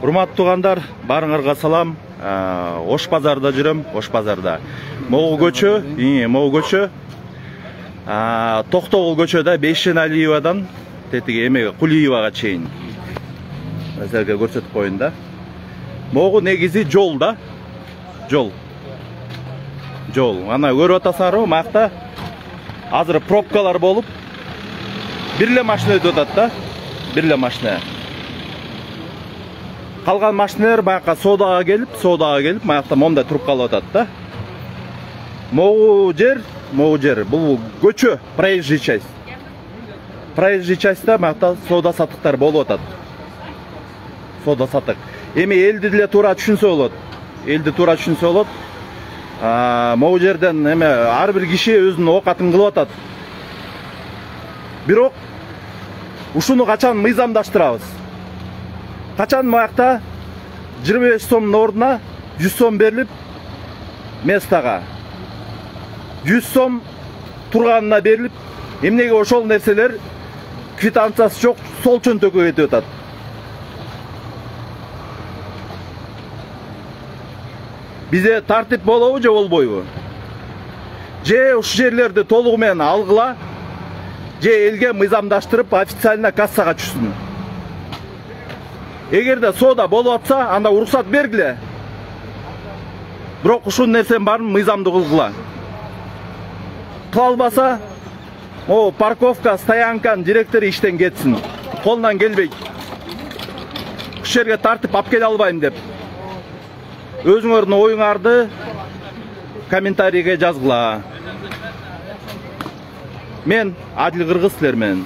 Урматтуу туугандар, барыңарга салам. Ош базарда жүрөм, Ош базарда. Могу көчө. Токтогул көчөдө Бейшеналиевадан тетиги эмеге Кулиевага чейин. Силерге көрсөтүп коеюн да. Могу негизи жол да. Жол. Ана көрүп атасыңарбы, макта азыр пробкалар болуп, бир эле машина өтүп атат да. Бир эле машина. Калган машиналар баягы соодага келип, маякта монда туруп калып атат да. Могу жер, бул көчө, проезжий часть. Проезжий частьта маякта соода саттыктар болуп атат. Соода саттык. Эми элди деле туура түшүнсө болот. Могу жерден эме ар бир киши өзүнүн оокатын кылып атат. Бирок ушуну качан мыйзамдаштырабыз? Качан маякта 25 сомдун ордуна 100 сом берилип местага 100 сом турганына берилип, эмнеге ошол нерселер квитанциясы жок сол чөнтөккө кетип атат? Бизе тартип болобу же болбойбу? Же ушул жерлерди толугу менен алгыла, же элге мыйзамдаштырып официально кассага түшсүн. Эгерде соода болуп атса, анда уруксат бергиле. Бирок ушул нерсенин баарын мыйзамдуу кылгыла. Кыла албаса, парковка, стоянканын директору иштен кетсин. Колунан келбейт. Ушул жерге тартип алып келе албайм деп. Өзүңөрдүн оюңарды комментарийге жазгыла. Мен Адил Кыргыз силер менен.